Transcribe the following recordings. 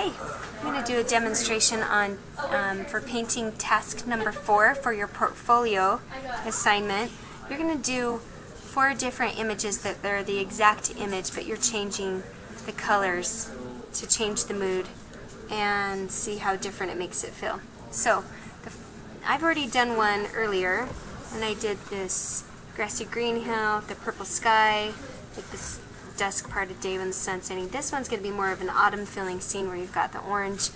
Hi, I'm going to do a demonstration on for painting task number 4 for your portfolio assignment. You're going to do 4 different images that are the exact image, but you're changing the colors to change the mood and see how different it makes it feel. So, I've already done one earlier, and I did this grassy green hill, the purple sky, like this dusk part of day when the sun's setting. This one's going to be more of an autumn feeling scene where you've got the orange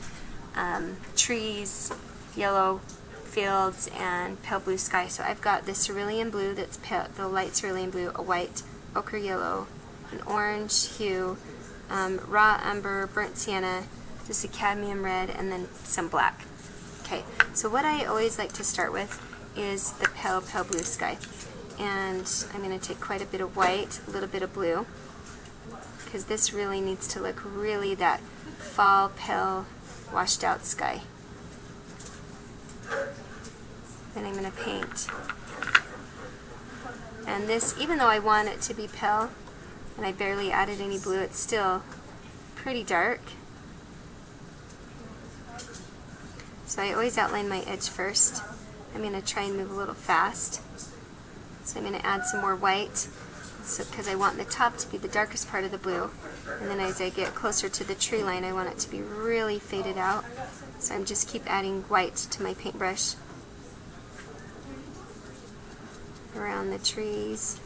trees, yellow fields, and pale blue sky. So I've got this cerulean blue that's pale, the light cerulean blue, a white, ochre yellow, an orange hue, raw umber, burnt sienna, just a cadmium red, and then some black. Okay, so what I always like to start with is the pale blue sky. And I'm going to take quite a bit of white, a little bit of blue, because this really needs to look really that fall, pale, washed out sky. Then I'm going to paint. And this, even though I want it to be pale, and I barely added any blue, it's still pretty dark. So I always outline my edge first. I'm going to try and move a little fast. So I'm going to add some more white, because I want the top to be the darkest part of the blue. And then as I get closer to the tree line, I want it to be really faded out. So I'm just keep adding white to my paintbrush around the trees.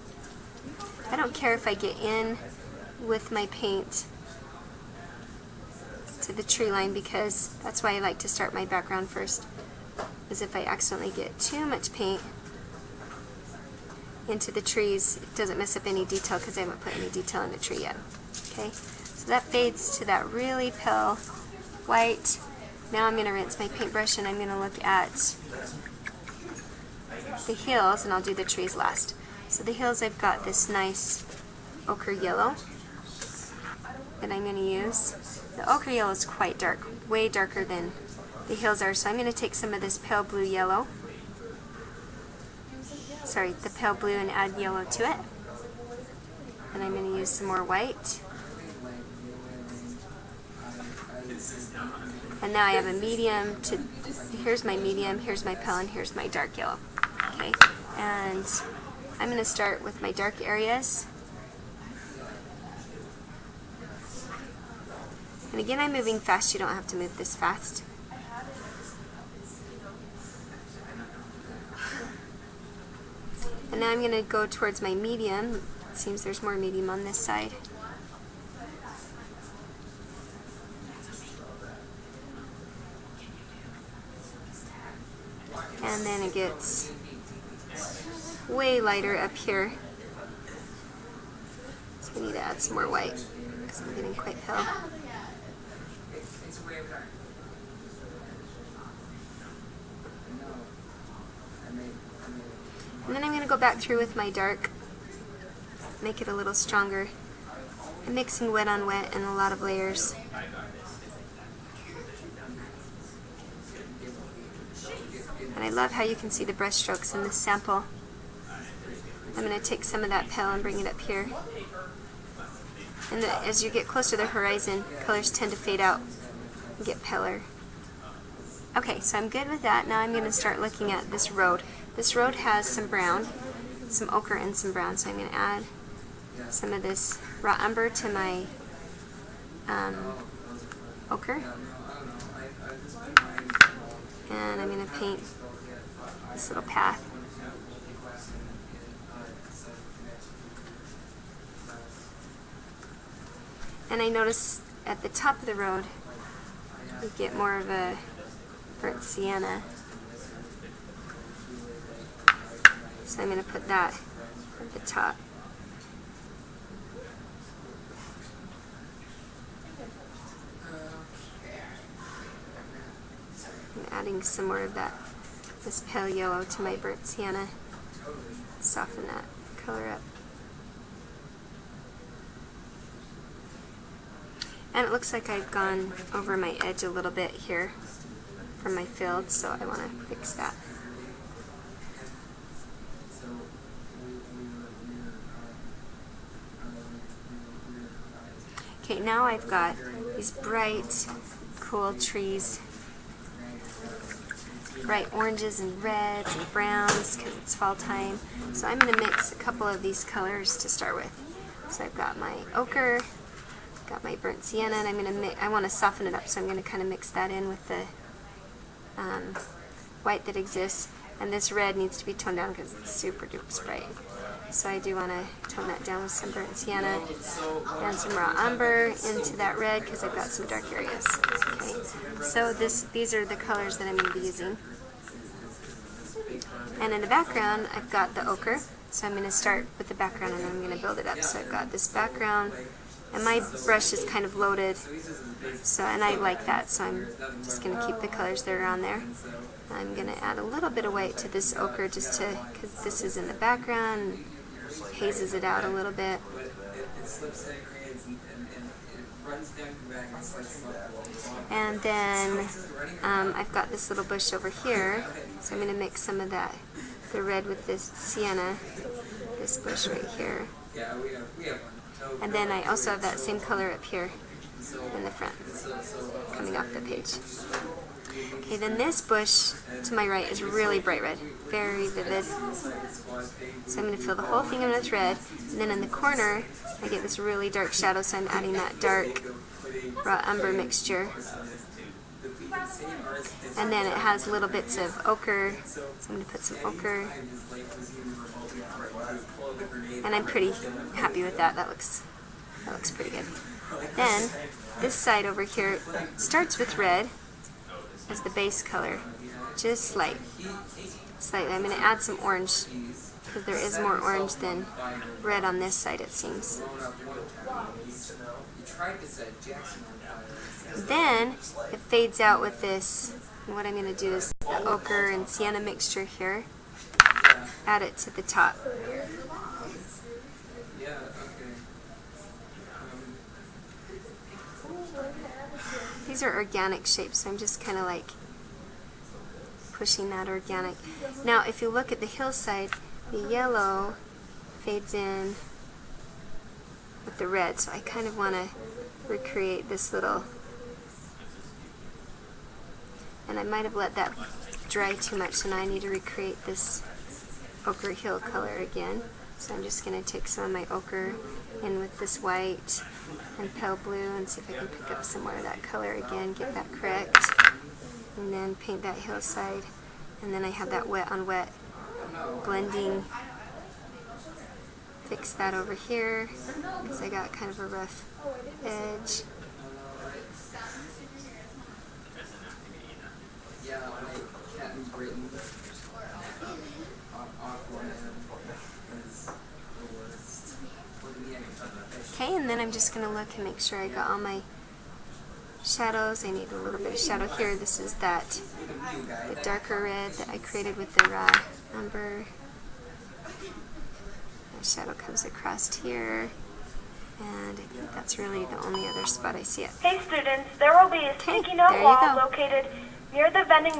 I don't care if I get in with my paint to the tree line, because that's why I like to start my background first, because if I accidentally get too much paint into the trees, it doesn't mess up any detail because I haven't put any detail in the tree yet. Okay, so that fades to that really pale white. Now I'm going to rinse my paintbrush and I'm going to look at the hills, and I'll do the trees last. So the hills, I've got this nice ochre yellow that I'm going to use. The ochre yellow is quite dark, way darker than the hills are, so I'm going to take some of this pale blue yellow, the pale blue, and add yellow to it. And I'm going to use some more white. And now I have a medium to, here's my medium, here's my pale, and here's my dark yellow. Okay, and I'm going to start with my dark areas. And again, I'm moving fast. You don't have to move this fast. And now I'm going to go towards my medium. It seems there's more medium on this side. And then it gets way lighter up here. So I need to add some more white because I'm getting quite pale. And then I'm going to go back through with my dark, make it a little stronger. I'm mixing wet on wet and a lot of layers. And I love how you can see the brush strokes in this sample. I'm going to take some of that pale and bring it up here. And as you get closer to the horizon, colors tend to fade out and get paler. Okay, so I'm good with that. Now I'm going to start looking at this road. This road has some brown, some ochre, and some brown, so I'm going to add some of this raw umber to my ochre. And I'm going to paint this little path. And I notice at the top of the road, you get more of a burnt sienna. So I'm going to put that at the top. I'm adding some more of this pale yellow to my burnt sienna. Soften that color up. And it looks like I've gone over my edge a little bit here from my field, so I want to fix that. Okay, now I've got these bright cool trees. Bright oranges and reds and browns because it's fall time. So I'm going to mix a couple of these colors to start with. So I've got my ochre, got my burnt sienna, and I'm going to I want to soften it up, so I'm going to kind of mix that in with the white that exists. And this red needs to be toned down because it's super duper bright. So I do want to tone that down with some burnt sienna and some raw umber into that red because I've got some dark areas. Okay, so these are the colors that I'm going to be using. And in the background, I've got the ochre. So I'm going to start with the background and then I'm going to build it up. So I've got this background, and my brush is kind of loaded. So, and I like that, so I'm just going to keep the colors that are on there. I'm going to add a little bit of white to this ochre just to, because this is in the background, and hazes it out a little bit. And then I've got this little bush over here, so I'm going to mix some of that, the red with this sienna, this bush right here. And then I also have that same color up here in the front, coming off the page. Okay, then this bush to my right is really bright red, very vivid. So I'm going to fill the whole thing in with red, and then in the corner I get this really dark shadow, so I'm adding that dark raw umber mixture. And then it has little bits of ochre, so I'm going to put some ochre. And I'm pretty happy with that. That looks pretty good. Then this side over here starts with red as the base color, just slightly. I'm going to add some orange because there is more orange than red on this side, it seems. Then it fades out with this. And what I'm going to do is the ochre and sienna mixture here, add it to the top. These are organic shapes, so I'm just kind of like pushing that organic. Now if you look at the hillside, the yellow fades in with the red, so I kind of want to recreate this little, and I might have let that dry too much, so now I need to recreate this ochre hill color again. So I'm just going to take some of my ochre in with this white and pale blue and see if I can pick up some more of that color again, get that correct, and then paint that hillside. And then I have that wet on wet blending. Fix that over here because I got kind of a rough edge. Okay, and then I'm just going to look and make sure I got all my shadows. I need a little bit of shadow here. This is the darker red that I created with the raw umber. The shadow comes across here, and I think that's really the only other spot I see it. Hey students, there will be a sticky note wall located near the vending